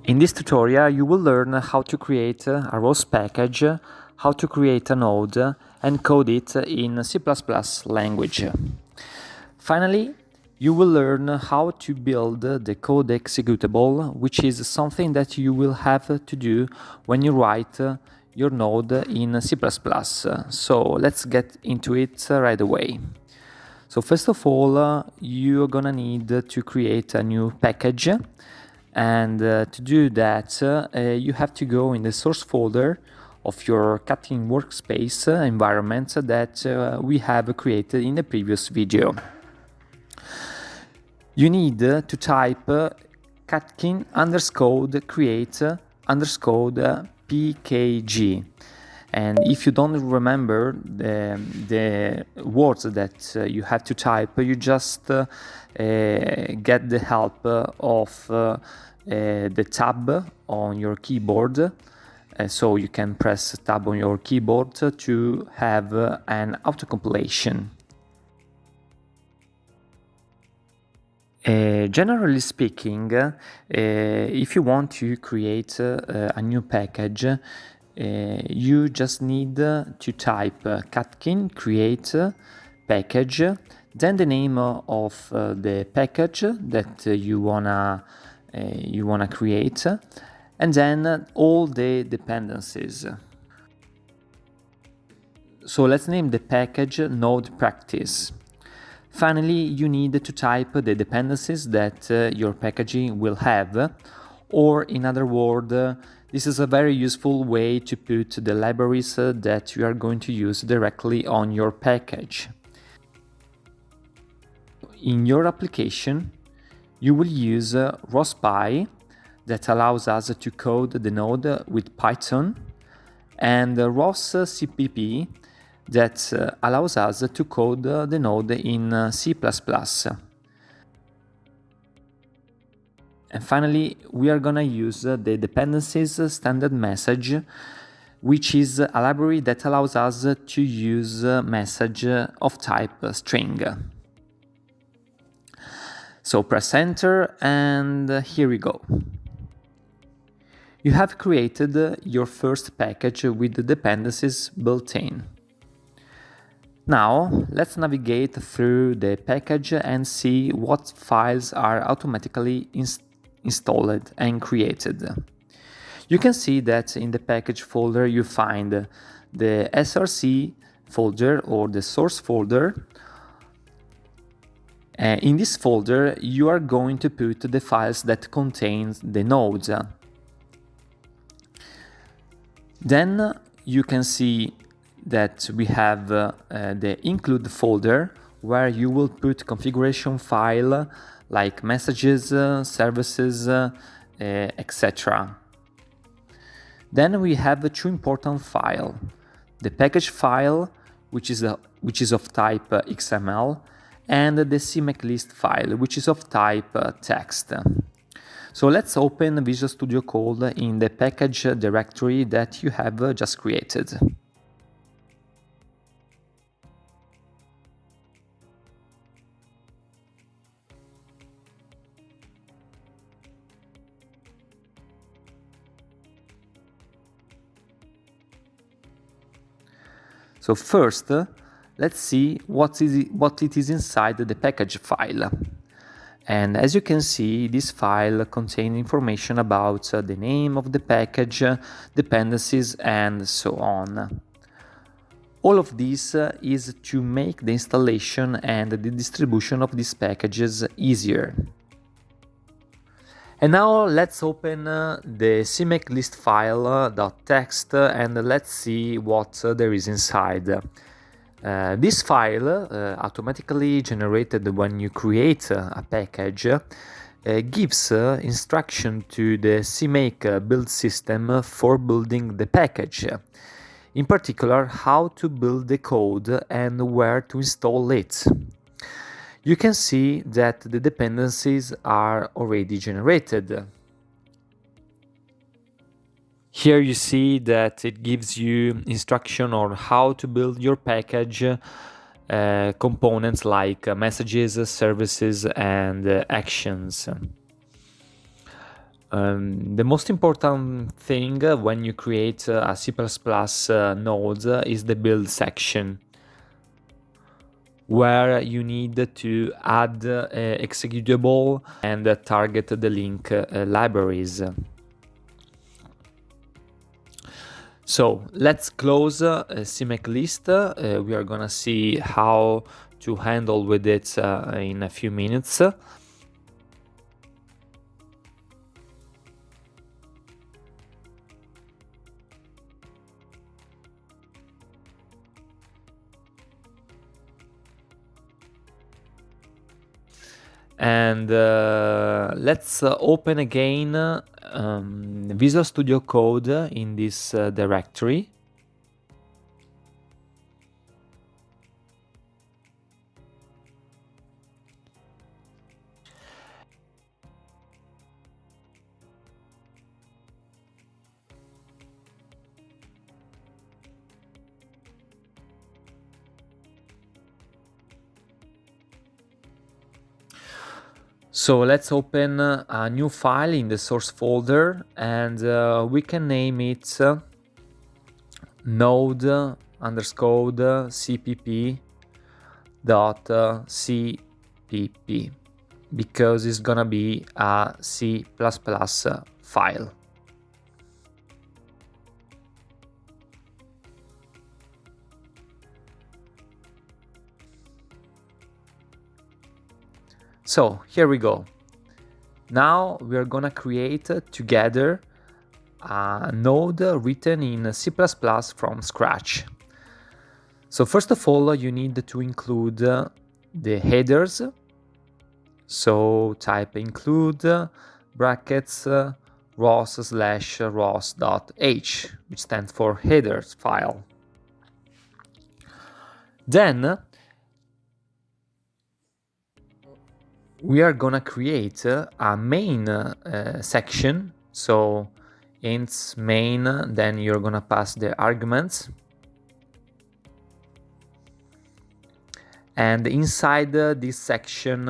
In this tutorial, you will learn how to create a ROS package, how to create a node, and code it in C++ language. Finally, you will learn how to build the code executable, which is something that you will have to do when you write your node in C++. So let's get into it right away. So first of all, you're gonna need to create a new package. And to do that, you have to go in the source folder of your cutting workspace environment that we have created in the previous video. You need to type catkin _ create _ pkg. And if you don't remember the words that you have to type, you just get the help of the tab on your keyboard. So you can press tab on your keyboard to have an autocompletion. Generally speaking, if you want to create a new package, you just need to type catkin create package, then the name of the package that you wanna create, and then all the dependencies. So let's name the package node practice. Finally, you need to type the dependencies that your packaging will have, or in other words, this is a very useful way to put the libraries that you are going to use directly on your package. In your application, you will use rospy that allows us to code the node with Python, and roscpp that allows us to code the node in C++. And finally, we are gonna use the dependencies standard message, which is a library that allows us to use message of type string. So press enter, and here we go. You have created your first package with the dependencies built in. Now, let's navigate through the package and see what files are automatically installed and created. You can see that in the package folder you find the src folder or the source folder. In this folder, you are going to put the files that contain the nodes. Then you can see that we have the include folder, where you will put configuration file like messages, services, etc. Then we have two important files: the package file, which is of type XML, and the CMakelist file, which is of type text. So let's open Visual Studio Code in the package directory that you have just created. So first, let's see what it is inside the package file. And as you can see, this file contains information about the name of the package, dependencies, and so on. All of this is to make the installation and the distribution of these packages easier. And now let's open the CMakelist file.txt and let's see what there is inside. This file, automatically generated when you create a package, gives instruction to the CMake build system for building the package. In particular, how to build the code and where to install it. You can see that the dependencies are already generated. Here you see that it gives you instruction on how to build your package, components like messages, services, and actions. The most important thing when you create a C++ node is the build section, where you need to add executable and target the link libraries. So let's close CMakelist. We are gonna see how to handle with it in a few minutes. And let's open again Visual Studio Code in this directory. So let's open a new file in the source folder, and we can name it node_cpp.cpp, because it's gonna be a C++ file. So here we go. Now we are gonna create together a node written in C++ from scratch. So first of all, you need to include the headers. So type include brackets ross/ross.h, which stands for headers file. Then we are gonna create a main section. So ints main, then you're gonna pass the arguments, and inside this section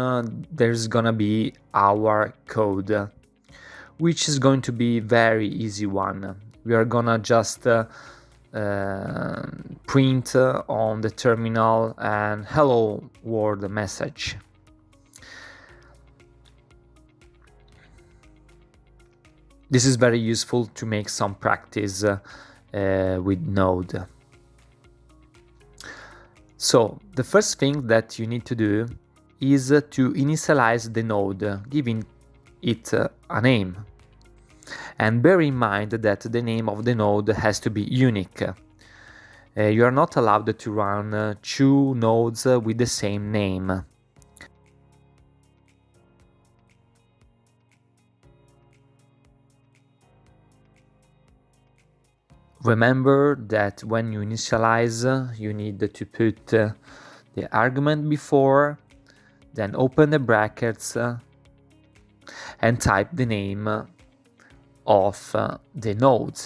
there's gonna be our code, which is going to be very easy one. We are gonna just print on the terminal and hello world message. This is very useful to make some practice with Node. So the first thing that you need to do is to initialize the node, giving it a name. And bear in mind that the name of the node has to be unique. You are not allowed to run two nodes with the same name. Remember that when you initialize, you need to put the argument before, then open the brackets and type the name of the node.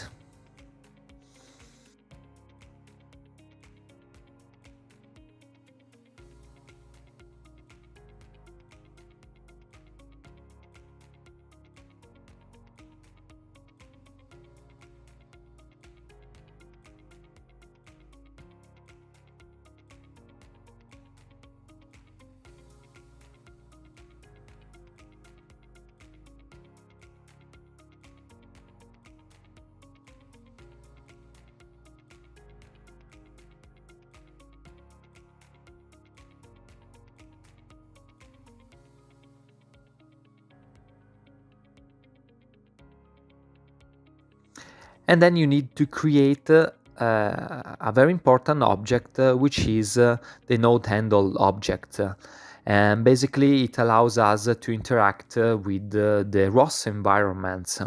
And then you need to create a very important object, which is the node handle object. And basically it allows us to interact with the ROS environments.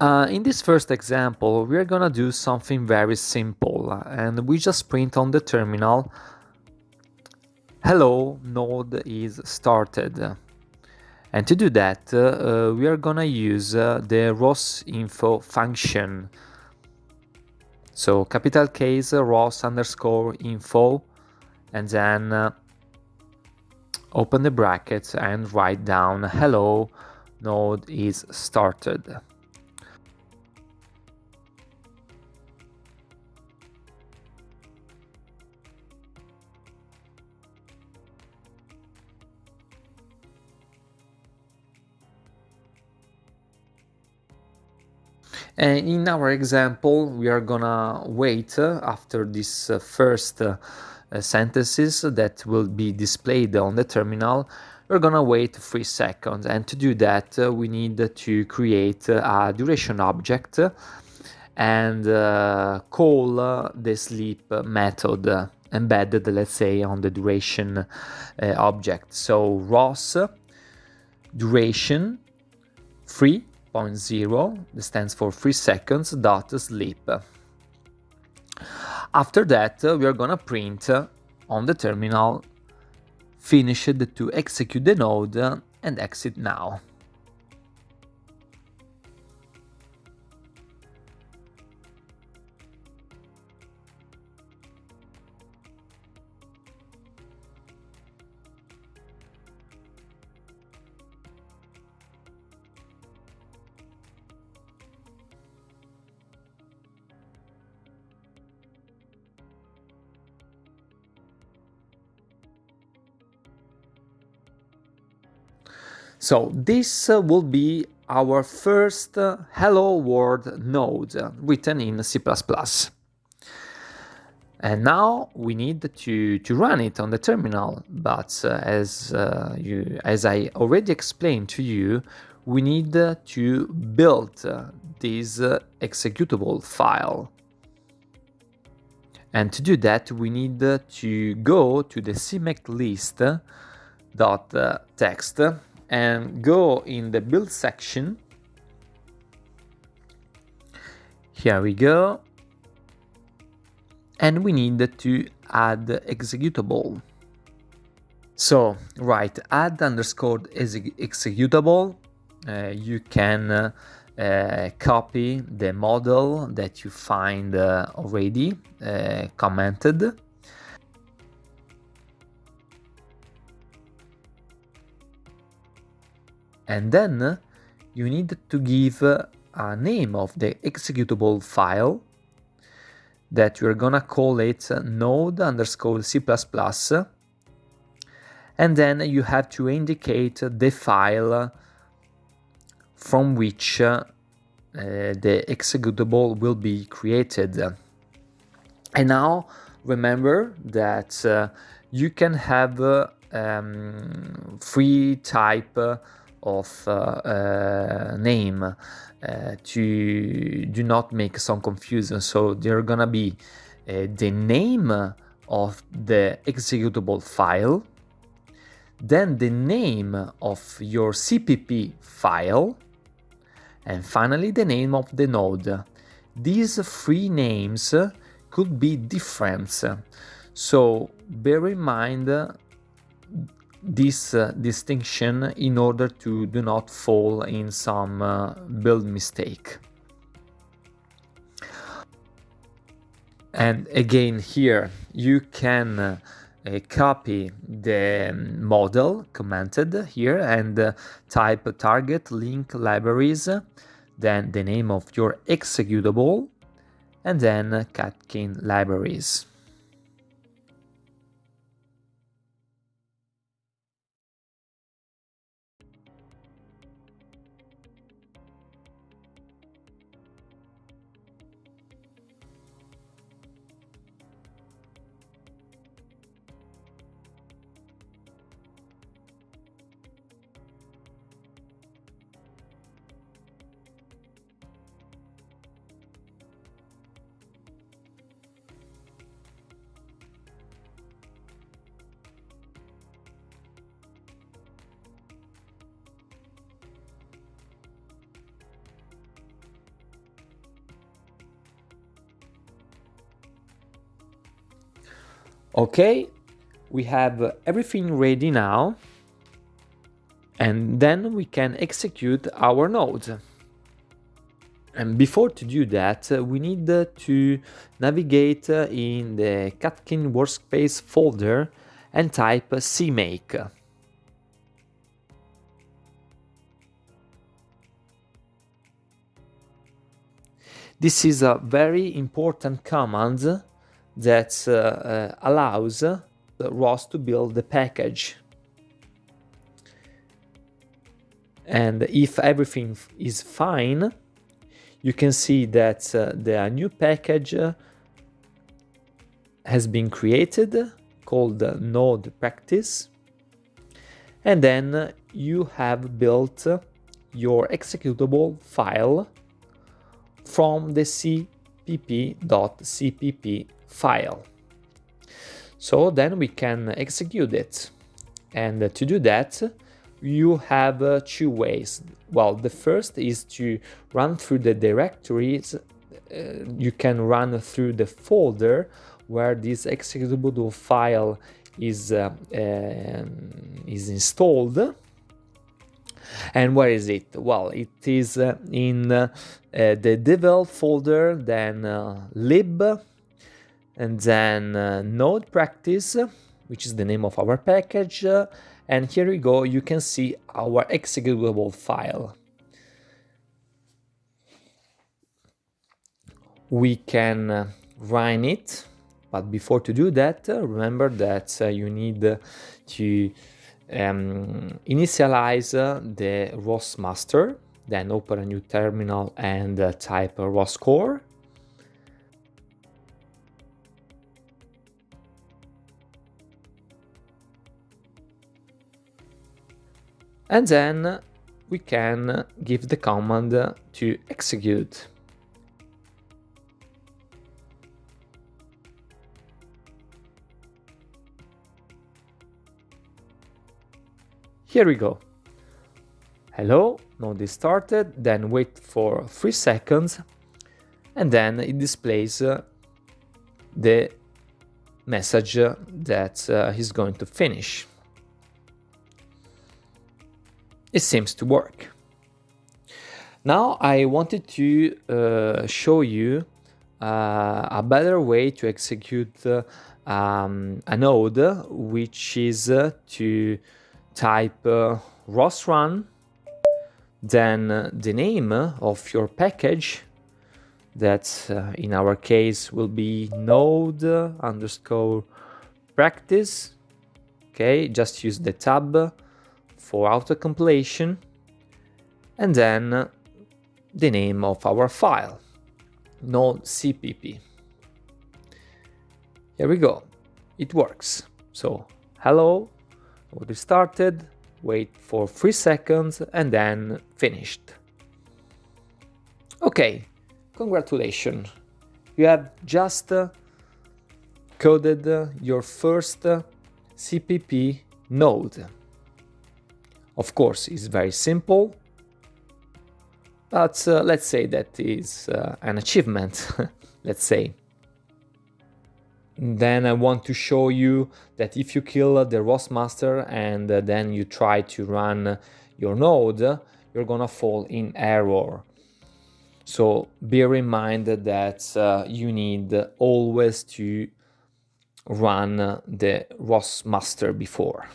In this first example, we're gonna do something very simple, and we just print on the terminal, hello, node is started. And to do that, we are gonna use the rows info function. So capital case rows underscore info, and then open the brackets and write down hello, node is started. And in our example, we are gonna wait after this first sentences that will be displayed on the terminal. We're gonna wait 3 seconds, and to do that, we need to create a duration object and call the sleep method embedded, let's say, on the duration object. So rows duration 3.0, that stands for 3 seconds, dot sleep. After that, we are gonna print on the terminal finished to execute the node and exit now. So this will be our first hello world node written in C++. And now we need to run it on the terminal, but as I already explained to you, we need to build this executable file. And to do that, we need to go to the CMakelist.txt and go in the build section. Here we go. And we need to add executable. So, right, add underscore executable. You can copy the model that you find already commented. And then you need to give a name of the executable file that we're gonna call it node underscore C++. And then you have to indicate the file from which the executable will be created. And now remember that you can have 3 type of name to do not make some confusion. So they're gonna be the name of the executable file, then the name of your CPP file, and finally the name of the node. These 3 names could be different, so bear in mind this distinction in order to do not fall in some build mistake. And again, here you can copy the model commented here and type target link libraries, then the name of your executable, and then Catkin libraries. Okay, we have everything ready now, and then we can execute our node. And before to do that, we need to navigate in the Catkin workspace folder and type CMake. This is a very important command that allows ROS to build the package. And if everything is fine, you can see that the new package has been created, called node practice, and then you have built your executable file from the cpp.cpp file. So then we can execute it, and to do that you have two ways. Well, the first is to run through the directories. You can run through the folder where this executable file is installed. And where is it? Well, it is in the devel folder, then lib, and then node practice, which is the name of our package. And here we go, you can see our executable file. We can run it, but before to do that, remember that you need to initialize the ROS master, then open a new terminal and type ROS core. And then we can give the command to execute. Here we go. Hello, node is started, then wait for 3 seconds, and then it displays the message that he's going to finish. It seems to work. Now I wanted to show you a better way to execute a node, which is to type ROS run, then the name of your package, that in our case will be node underscore practice. Okay, just use the tab for auto completion, and then the name of our file, node cpp. Here we go, it works. So hello, node is started, wait for 3 seconds, and then finished. Okay, congratulations, you have just coded your first CPP node. Of course, it's very simple, but let's say that is an achievement, let's say. Then I want to show you that if you kill the ROS master and then you try to run your node, you're gonna fall in error. So bear in mind that you need always to run the ROS master before.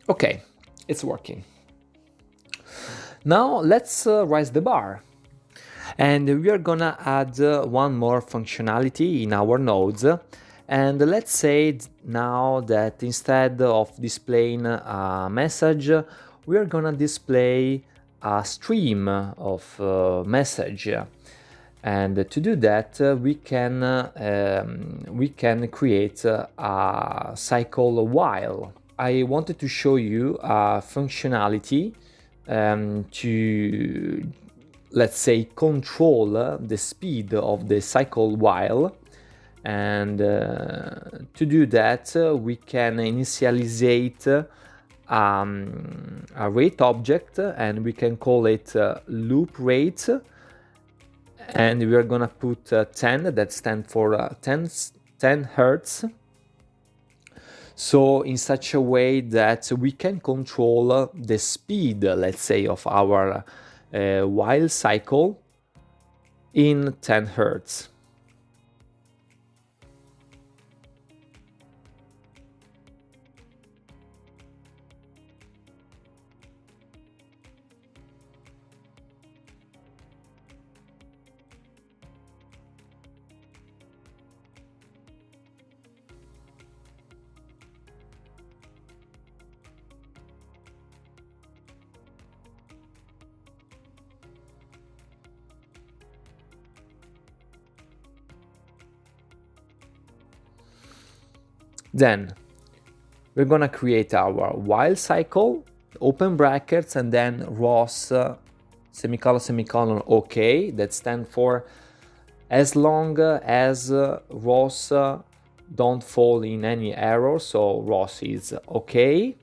Okay, it's working. Now let's raise the bar, and we are gonna add one more functionality in our nodes. And let's say now that instead of displaying a message, we are gonna display a stream of message. And to do that, we can create a cycle while. I wanted to show you a functionality to, let's say, control the speed of the cycle while. And to do that, we can initialize a rate object, and we can call it loop rate. And we are gonna put 10, that stands for 10 Hertz. So in such a way that we can control the speed, let's say, of our while cycle in 10 Hertz. Then we're gonna create our while cycle, open brackets, and then ROS semicolon semicolon OK. That stands for as long as ROS don't fall in any error, so ROS is OK.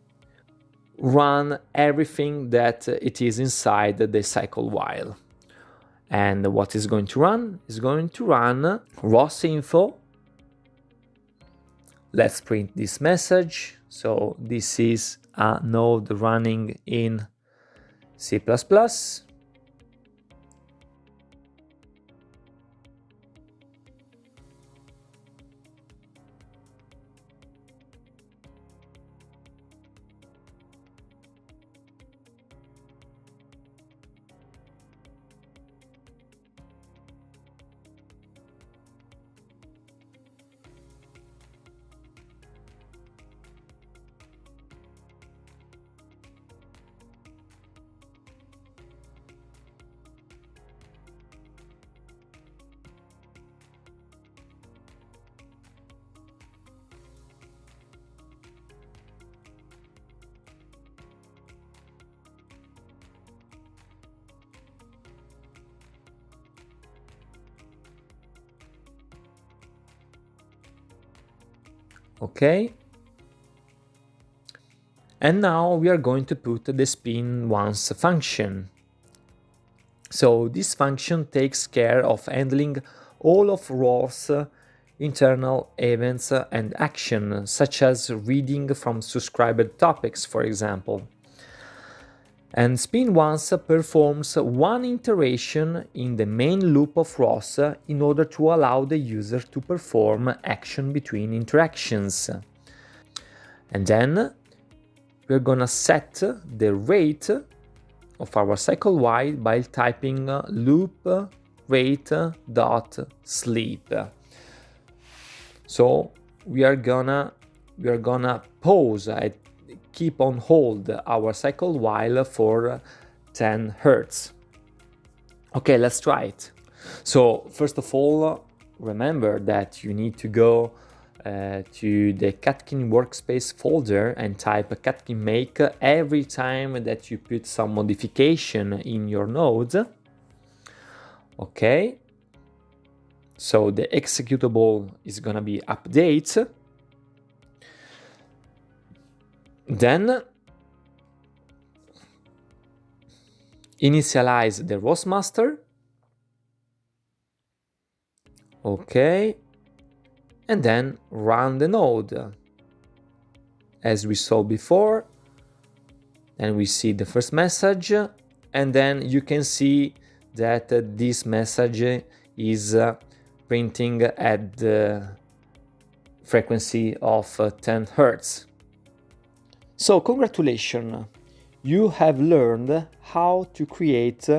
Run everything that it is inside the cycle while. And what is going to run? Is going to run ROS info. Let's print this message. So this is a node running in C++. Okay. And now we are going to put the spin once function. So this function takes care of handling all of ROS internal events and action, such as reading from subscribed topics, for example. And spin once performs one iteration in the main loop of ROS in order to allow the user to perform action between interactions. And then we're gonna set the rate of our cycle while by typing loop rate.sleep. So we are gonna pause and keep on hold our cycle while for 10 Hertz. Okay, let's try it. So first of all, remember that you need to go to the Catkin workspace folder and type catkin make every time that you put some modification in your node. Okay, so the executable is gonna be update. Then initialize the ROS master. Okay, and then run the node. As we saw before, then we see the first message, and then you can see that this message is printing at the frequency of 10 Hertz. So congratulations, you have learned how to create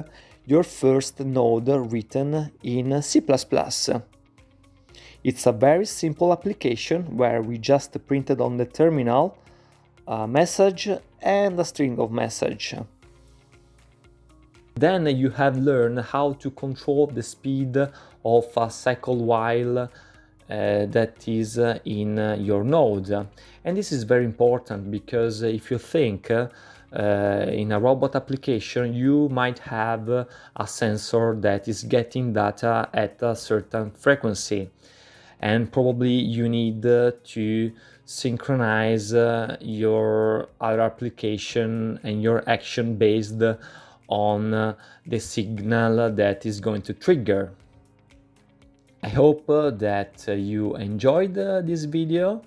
your first node written in C++. It's a very simple application where we just printed on the terminal a message and a string of message. Then you have learned how to control the speed of a cycle while that is in your node. And this is very important because if you think in a robot application, you might have a sensor that is getting data at a certain frequency. And probably you need to synchronize your other application and your action based on the signal that is going to trigger. I hope that you enjoyed this video.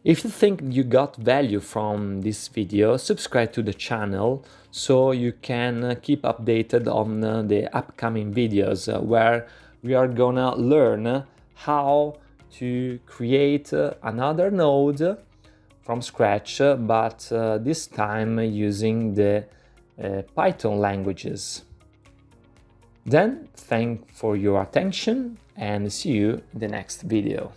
If you think you got value from this video, subscribe to the channel so you can keep updated on the upcoming videos where we are gonna learn how to create another node from scratch, but this time using the Python languages. Then, thank for your attention and see you in the next video.